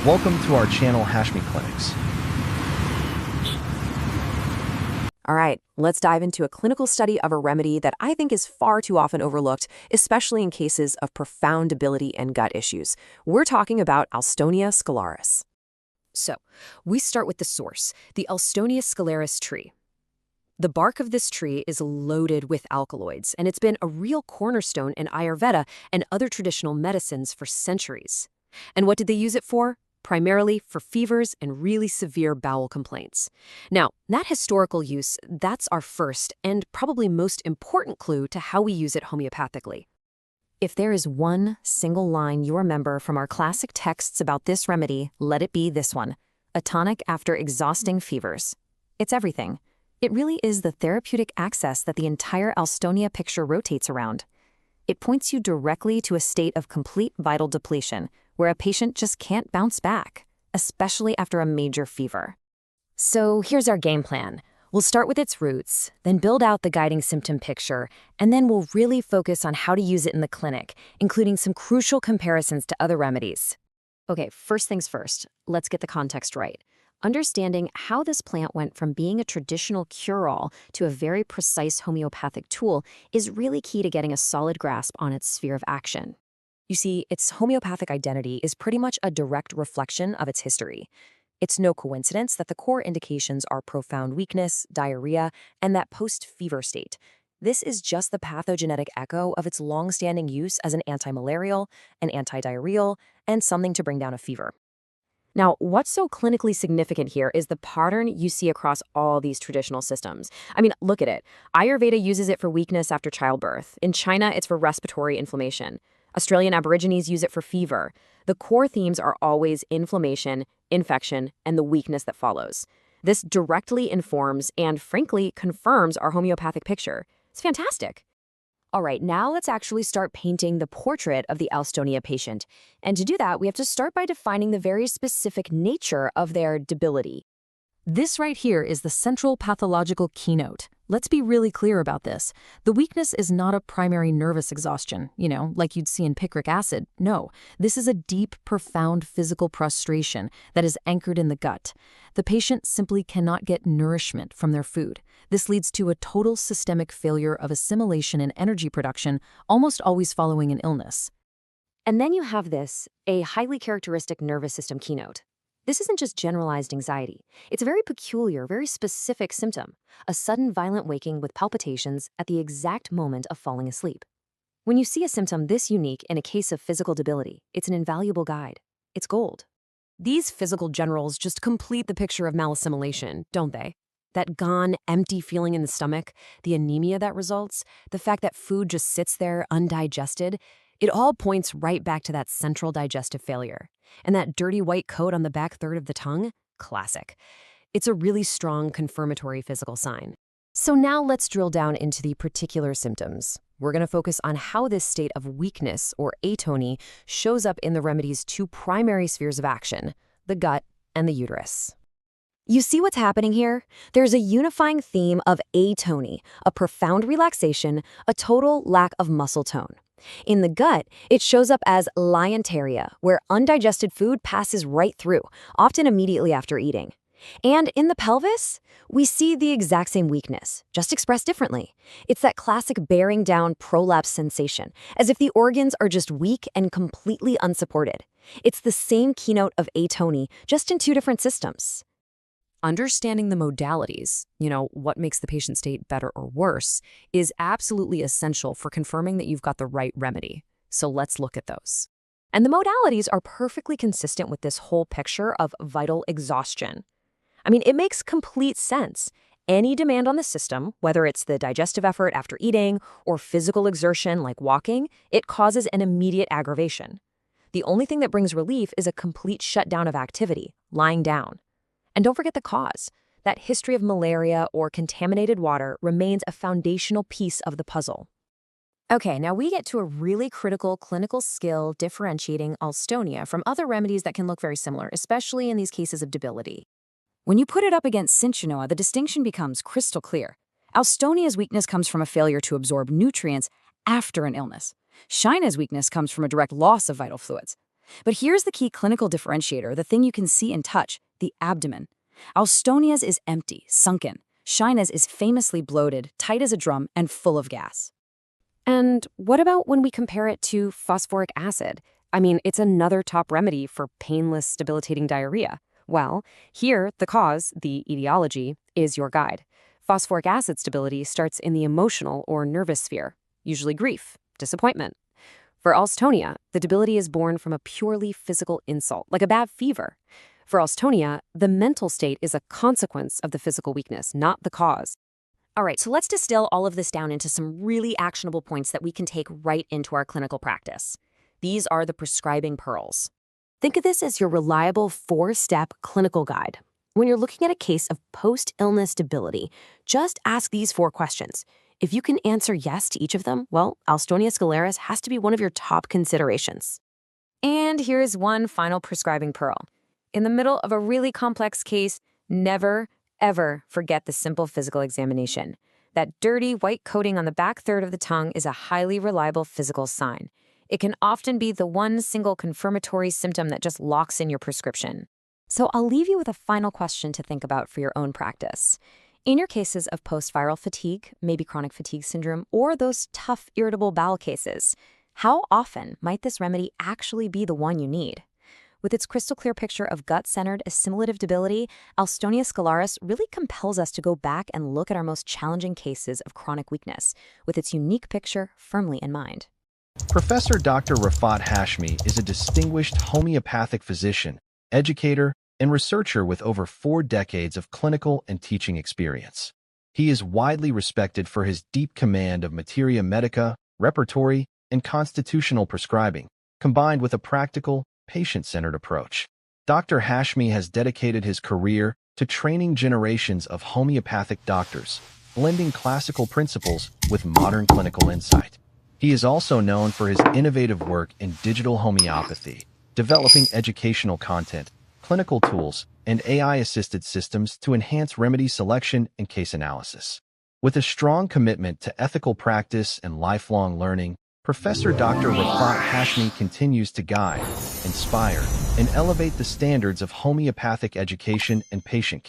Welcome to our channel, HASHMICLINICS. All right, let's dive into a clinical study of a remedy that I think is far too often overlooked, especially in cases of profound debility and gut issues. We're talking about Alstonia Scholaris. So, we start with the source, the Alstonia Scholaris tree. The bark of this tree is loaded with alkaloids, and it's been a real cornerstone in Ayurveda and other traditional medicines for centuries. And what did they use it for? Primarily for fevers and really severe bowel complaints. Now, that historical use, that's our first and probably most important clue to how we use it homeopathically. If there is one single line you remember from our classic texts about this remedy, let it be this one: a tonic after exhausting fevers. It's everything. It really is the therapeutic axis that the entire Alstonia picture rotates around. It points you directly to a state of complete vital depletion, where a patient just can't bounce back, especially after a major fever. So here's our game plan. We'll start with its roots, then build out the guiding symptom picture, and then we'll really focus on how to use it in the clinic, including some crucial comparisons to other remedies. Okay, first things first, let's get the context right. Understanding how this plant went from being a traditional cure-all to a very precise homeopathic tool is really key to getting a solid grasp on its sphere of action. You see, its homeopathic identity is pretty much a direct reflection of its history. It's no coincidence that the core indications are profound weakness, diarrhea, and that post-fever state. This is just the pathogenetic echo of its long-standing use as an anti-malarial, an anti-diarrheal, and something to bring down a fever. Now, what's so clinically significant here is the pattern you see across all these traditional systems. I mean, look at it. Ayurveda uses it for weakness after childbirth. In China, it's for respiratory inflammation. Australian Aborigines use it for fever. The core themes are always inflammation, infection, and the weakness that follows. This directly informs and, frankly, confirms our homeopathic picture. It's fantastic. All right, now let's actually start painting the portrait of the Alstonia patient. And to do that, we have to start by defining the very specific nature of their debility. This right here is the central pathological keynote. Let's be really clear about this. The weakness is not a primary nervous exhaustion, like you'd see in picric acid. No, this is a deep, profound physical prostration that is anchored in the gut. The patient simply cannot get nourishment from their food. This leads to a total systemic failure of assimilation and energy production, almost always following an illness. And then you have this, a highly characteristic nervous system keynote. This isn't just generalized anxiety. It's a very peculiar, very specific symptom, a sudden violent waking with palpitations at the exact moment of falling asleep. When you see a symptom this unique in a case of physical debility, it's an invaluable guide. It's gold. These physical generals just complete the picture of malassimilation, don't they? That gone, empty feeling in the stomach, the anemia that results, the fact that food just sits there undigested, it all points right back to that central digestive failure. And that dirty white coat on the back third of the tongue? Classic. It's a really strong confirmatory physical sign. So now let's drill down into the particular symptoms. We're going to focus on how this state of weakness, or atony, shows up in the remedy's two primary spheres of action, the gut and the uterus. You see what's happening here? There's a unifying theme of atony, a profound relaxation, a total lack of muscle tone. In the gut, it shows up as liontaria, where undigested food passes right through, often immediately after eating. And in the pelvis, we see the exact same weakness, just expressed differently. It's that classic bearing down prolapse sensation, as if the organs are just weak and completely unsupported. It's the same keynote of atony, just in two different systems. Understanding the modalities, what makes the patient state better or worse, is absolutely essential for confirming that you've got the right remedy. So let's look at those. And the modalities are perfectly consistent with this whole picture of vital exhaustion. I mean, it makes complete sense. Any demand on the system, whether it's the digestive effort after eating or physical exertion like walking, it causes an immediate aggravation. The only thing that brings relief is a complete shutdown of activity, lying down. And don't forget the cause. That history of malaria or contaminated water remains a foundational piece of the puzzle. Okay, now we get to a really critical clinical skill differentiating Alstonia from other remedies that can look very similar, especially in these cases of debility. When you put it up against Cinchona, the distinction becomes crystal clear. Alstonia's weakness comes from a failure to absorb nutrients after an illness. Shina's weakness comes from a direct loss of vital fluids. But here's the key clinical differentiator, the thing you can see and touch, the abdomen. Alstonia's is empty, sunken. Shina's is famously bloated, tight as a drum, and full of gas. And what about when we compare it to phosphoric acid? I mean, it's another top remedy for painless, debilitating diarrhea. Well, here, the cause, the etiology, is your guide. Phosphoric acid stability starts in the emotional or nervous sphere, usually grief, disappointment. For Alstonia, the debility is born from a purely physical insult, like a bad fever. For Alstonia, the mental state is a consequence of the physical weakness, not the cause. All right, so let's distill all of this down into some really actionable points that we can take right into our clinical practice. These are the prescribing pearls. Think of this as your reliable 4-step clinical guide. When you're looking at a case of post-illness debility, just ask these 4 questions. If you can answer yes to each of them, well, Alstonia Scholaris has to be one of your top considerations. And here's one final prescribing pearl. In the middle of a really complex case, never, ever forget the simple physical examination. That dirty white coating on the back third of the tongue is a highly reliable physical sign. It can often be the one single confirmatory symptom that just locks in your prescription. So I'll leave you with a final question to think about for your own practice. In your cases of post-viral fatigue, maybe chronic fatigue syndrome, or those tough, irritable bowel cases, how often might this remedy actually be the one you need? With its crystal clear picture of gut-centered assimilative debility, Alstonia Scholaris really compels us to go back and look at our most challenging cases of chronic weakness, with its unique picture firmly in mind. Professor Dr. Rafat Hashmi is a distinguished homeopathic physician, educator, and researcher with over 4 decades of clinical and teaching experience. He is widely respected for his deep command of materia medica, repertory, and constitutional prescribing, combined with a practical, patient-centered approach. Dr. Hashmi has dedicated his career to training generations of homeopathic doctors, blending classical principles with modern clinical insight. He is also known for his innovative work in digital homeopathy, developing educational content, clinical tools, and AI-assisted systems to enhance remedy selection and case analysis. With a strong commitment to ethical practice and lifelong learning, Professor Dr. Rafat Hashmi continues to guide, inspire, and elevate the standards of homeopathic education and patient care.